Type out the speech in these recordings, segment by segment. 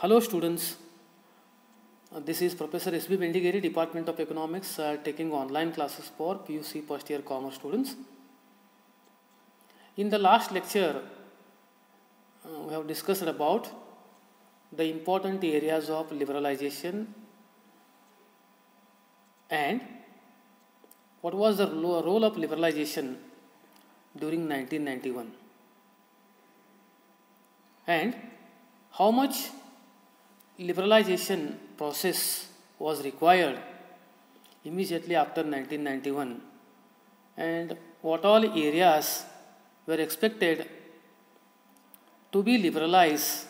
Hello students, this is Professor S.B. Bendigeri, Department of Economics, taking online classes for PUC first year commerce students. In the last lecture, we have discussed about the important areas of liberalization and what was the role of liberalization during 1991 and how much liberalization process was required immediately after 1991 and what all areas were expected to be liberalized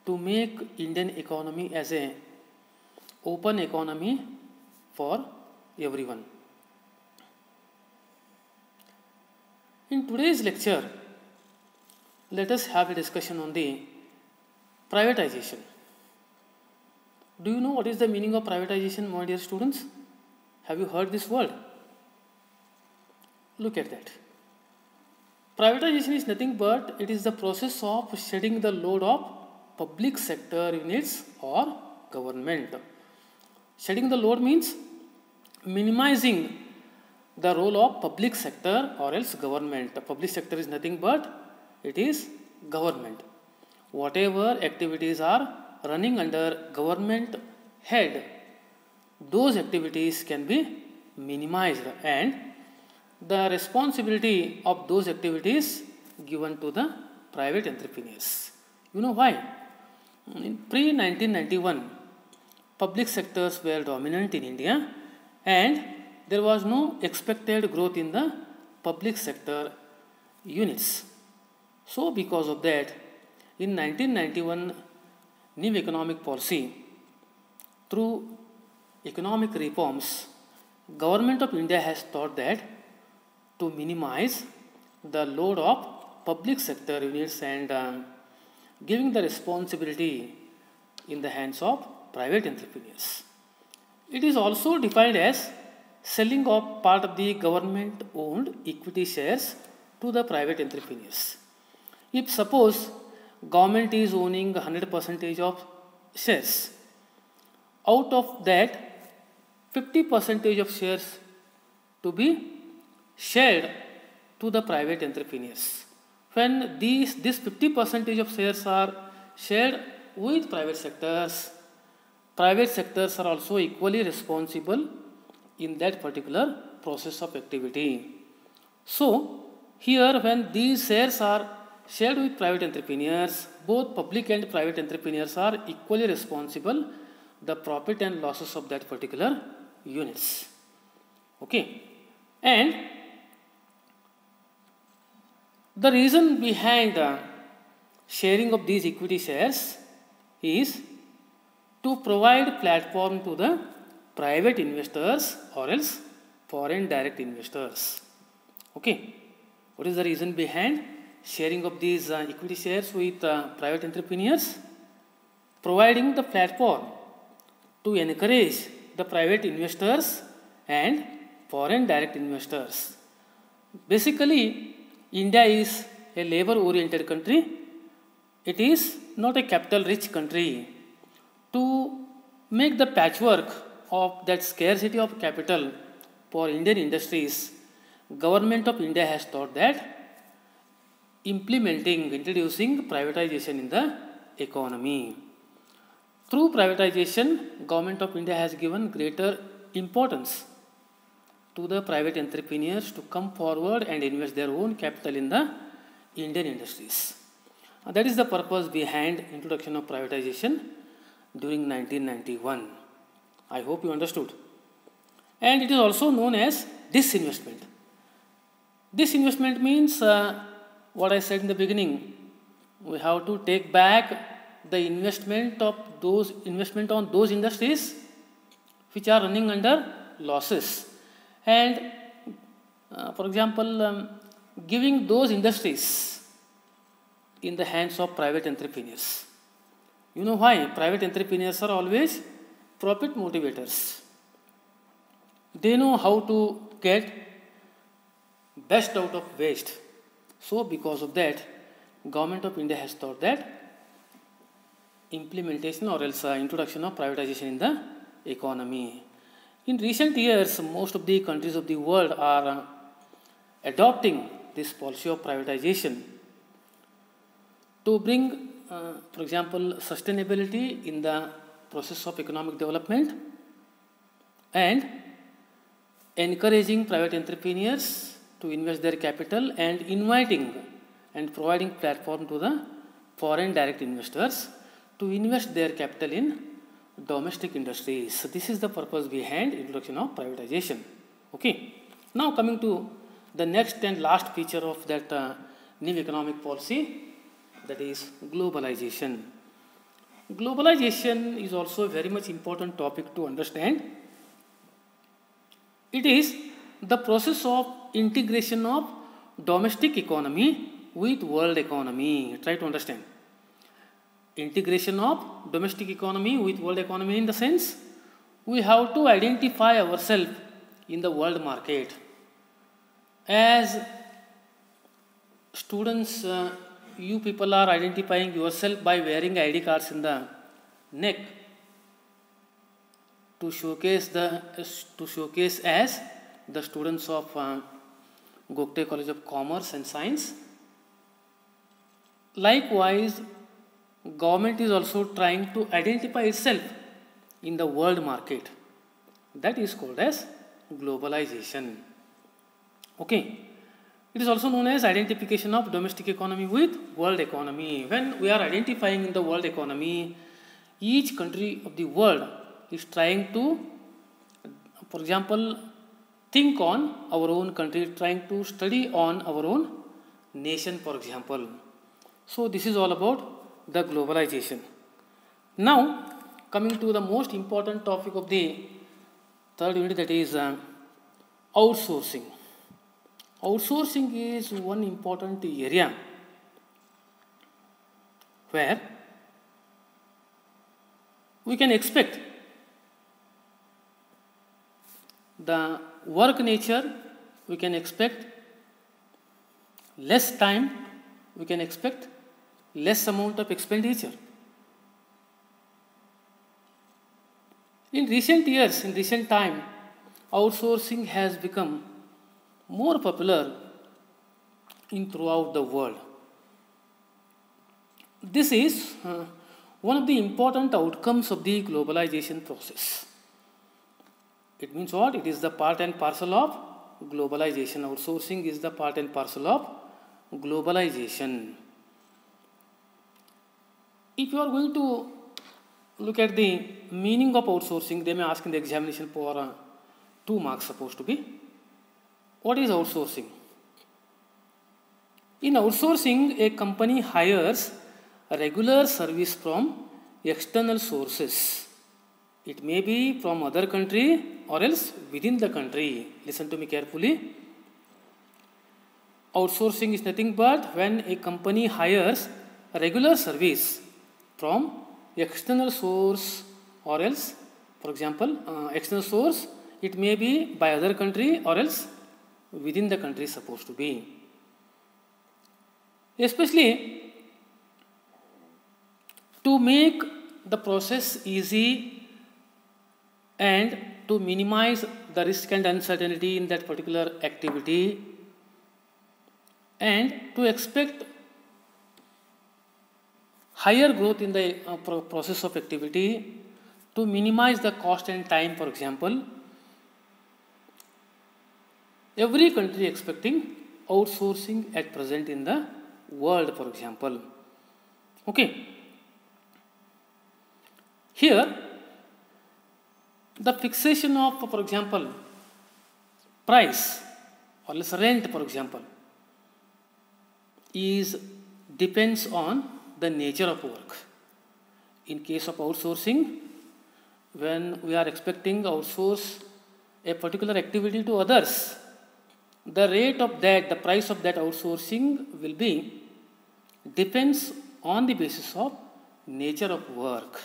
to make Indian economy as a open economy for everyone. In today's lecture, let us have a discussion on the privatization. Do you know what is the meaning of privatization, my dear students? Have you heard this word? Look at that. Privatization is nothing but it is the process of shedding the load of public sector units or government. Shedding the load means minimizing the role of public sector or else government. The public sector is nothing but it is government. Whatever activities are running under government head, those activities can be minimized and the responsibility of those activities given to the private entrepreneurs. You know why? In pre-1991, public sectors were dominant in India and there was no expected growth in the public sector units. So because of that, in 1991, new economic policy, through economic reforms, Government of India has thought that to minimize the load of public sector units and giving the responsibility in the hands of private entrepreneurs. It is also defined as selling of part of the government-owned equity shares to the private entrepreneurs. If suppose government is owning 100% of shares, out of that 50% of shares to be shared to the private entrepreneurs. When this 50% of shares are shared with private sectors are also equally responsible in that particular process of activity. So here when these shares are shared with private entrepreneurs, both public and private entrepreneurs are equally responsible the profit and losses of that particular units. Okay, and the reason behind the sharing of these equity shares is to provide platform to the private investors or else foreign direct investors. Okay, what is the reason behind sharing of these equity shares with private entrepreneurs? Providing the platform to encourage the private investors and foreign direct investors. Basically, India is a labor-oriented country. It is not a capital-rich country. To make the patchwork of that scarcity of capital for Indian industries, Government of India has thought that introducing privatization in the economy. Through privatization, Government of India has given greater importance to the private entrepreneurs to come forward and invest their own capital in the Indian industries. That is the purpose behind introduction of privatization during 1991. I hope you understood. And it is also known as disinvestment. Disinvestment means what I said in the beginning. We have to take back the investment on those industries which are running under losses. And for example, giving those industries in the hands of private entrepreneurs. You know why? Private entrepreneurs are always profit motivators. They know how to get best out of waste. So because of that, Government of India has thought that implementation or else introduction of privatization in the economy. In recent years, most of the countries of the world are adopting this policy of privatization to bring, for example, sustainability in the process of economic development and encouraging private entrepreneurs to invest their capital and inviting and providing platform to the foreign direct investors to invest their capital in domestic industries. So this is the purpose behind introduction of privatization. Okay. Now coming to the next and last feature of that new economic policy, that is globalization. Globalization is also a very much important topic to understand. It is the process of integration of domestic economy with world economy. Try to understand. Integration of domestic economy with world economy in the sense we have to identify ourselves in the world market. As students, you people are identifying yourself by wearing ID cards in the neck to showcase as the students of Gokte College of Commerce and Science. Likewise, government is also trying to identify itself in the world market. That is called as globalization. Okay. It is also known as identification of domestic economy with world economy. When we are identifying in the world economy, each country of the world is trying to, for example, think on our own country, trying to study on our own nation, for example. So this is all about the globalization. Now coming to the most important topic of the third unit, that is outsourcing. Outsourcing is one important area where we can expect the work nature, we can expect less time, we can expect less amount of expenditure. In recent years, in recent time, outsourcing has become more popular in throughout the world. This is one of the important outcomes of the globalization process. It means what? It is the part and parcel of globalization. Outsourcing is the part and parcel of globalization. If you are going to look at the meaning of outsourcing, they may ask in the examination for 2 marks supposed to be. What is outsourcing? In outsourcing, a company hires a regular service from external sources. It may be from other country or else within the country. Listen to me carefully. Outsourcing is nothing but when a company hires a regular service from external source or else, for example, external source, it may be by other country or else within the country supposed to be. Especially to make the process easy and to minimize the risk and uncertainty in that particular activity, and to expect higher growth in the process of activity, to minimize the cost and time, for example, every country expecting outsourcing at present in the world, for example. Okay. Here, the fixation of, for example, price or less rent, for example, depends on the nature of work. In case of outsourcing, when we are expecting outsource a particular activity to others, the rate of that, the price of that outsourcing will be depends on the basis of nature of work.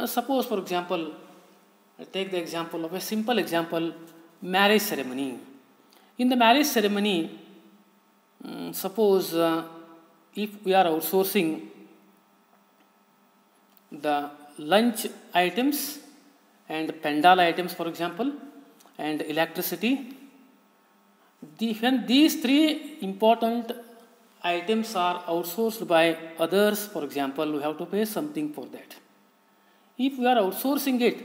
Suppose, for example, take the example of a simple example, marriage ceremony. In the marriage ceremony, suppose if we are outsourcing the lunch items and pandal items, for example, and electricity. When these three important items are outsourced by others, for example, we have to pay something for that. If we are outsourcing it,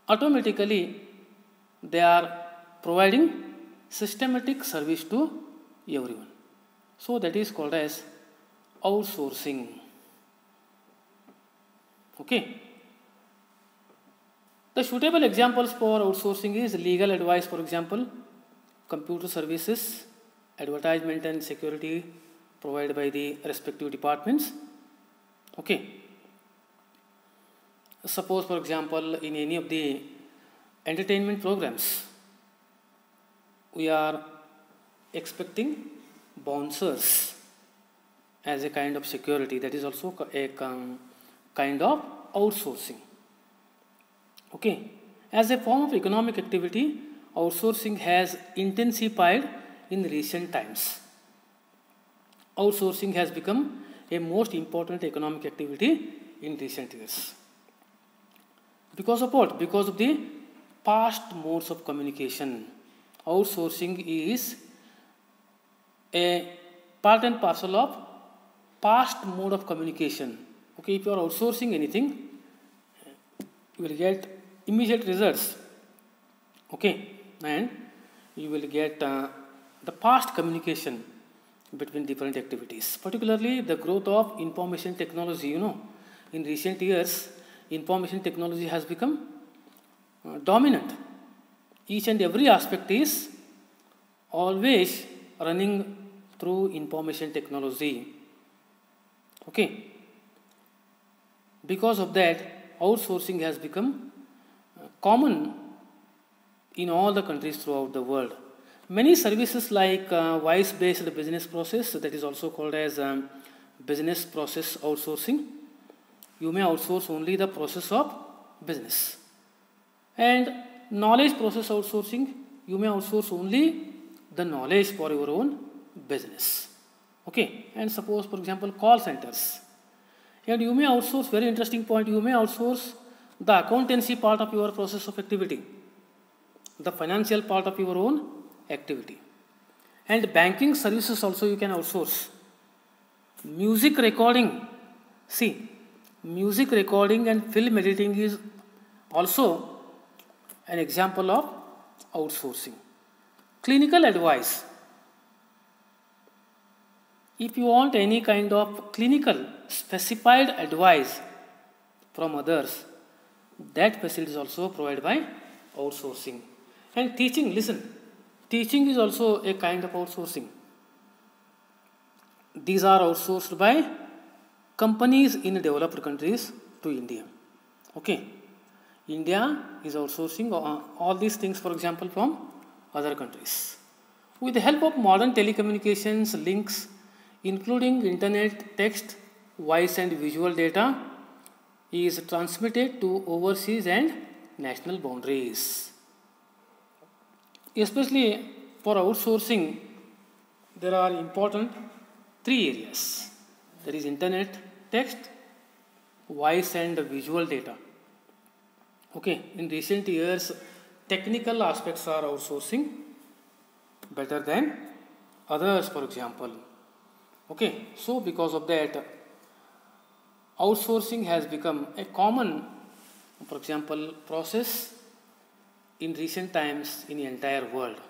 automatically they are providing systematic service to everyone. So that is called as outsourcing. Okay. The suitable examples for outsourcing is legal advice, for example, computer services, advertisement and security provided by the respective departments. Okay. Suppose, for example, in any of the entertainment programs, we are expecting bouncers as a kind of security. That is also a kind of outsourcing. Okay. As a form of economic activity, outsourcing has intensified in recent times. Outsourcing has become a most important economic activity in recent years. Because of what? Because of the past modes of communication. Outsourcing is a part and parcel of past mode of communication. Okay, if you are outsourcing anything, you will get immediate results. Okay, and you will get the past communication between different activities. Particularly the growth of information technology. In recent years, information technology has become dominant. Each and every aspect is always running through information technology. Okay. Because of that, outsourcing has become common in all the countries throughout the world. Many services like voice-based business process, that is also called as business process outsourcing. You may outsource only the process of business. And knowledge process outsourcing, you may outsource only the knowledge for your own business. Okay, and suppose, for example, call centers. And you may outsource, very interesting point, you may outsource the accountancy part of your process of activity, the financial part of your own activity. And banking services also you can outsource. Music recording, see, music recording and film editing is also an example of outsourcing. Clinical advice. If you want any kind of clinical specified advice from others, that facility is also provided by outsourcing. And teaching, listen, teaching is also a kind of outsourcing. These are outsourced by companies in developed countries to India. Okay. India is outsourcing all these things, for example, from other countries. With the help of modern telecommunications links, including internet, text, voice and visual data, is transmitted to overseas and national boundaries. Especially for outsourcing, there are important three areas. That is internet, text, voice and visual data. Okay, in recent years, technical aspects are outsourcing better than others, for example. Okay, so because of that, outsourcing has become a common, for example, process in recent times in the entire world.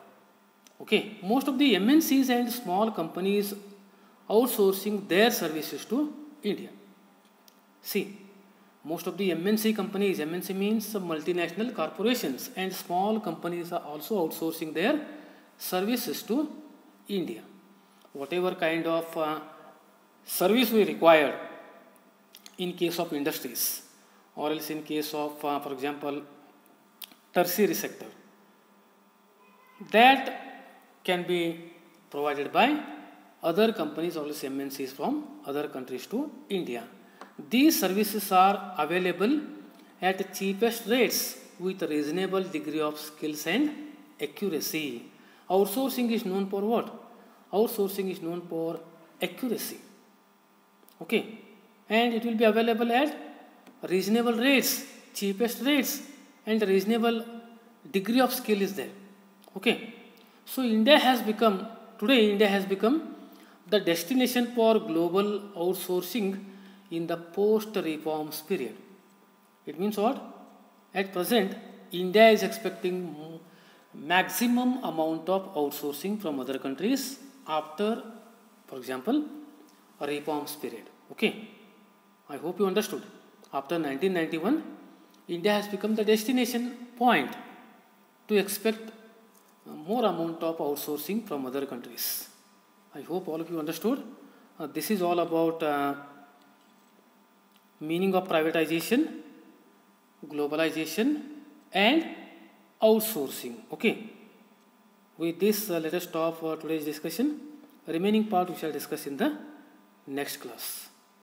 Okay, most of the MNCs and small companies outsourcing their services to India. See, most of the MNC companies, MNC means multinational corporations, and small companies are also outsourcing their services to India. Whatever kind of service we require in case of industries, or else in case of, for example, tertiary sector, that can be provided by other companies or else MNCs from other countries to India. These services are available at cheapest rates with a reasonable degree of skills and accuracy. Outsourcing is known for what? Outsourcing is known for accuracy. Okay, and it will be available at reasonable rates, cheapest rates, and reasonable degree of skill is there. Okay, so India has become the destination for global outsourcing in the post reforms period. It means what? At present, India is expecting maximum amount of outsourcing from other countries after, for example, a reforms period. Okay, I hope you understood. After 1991, India has become the destination point to expect more amount of outsourcing from other countries. I hope all of you understood. This is all about meaning of privatization, globalization, and outsourcing. Okay. With this, let us stop for today's discussion. Remaining part we shall discuss in the next class.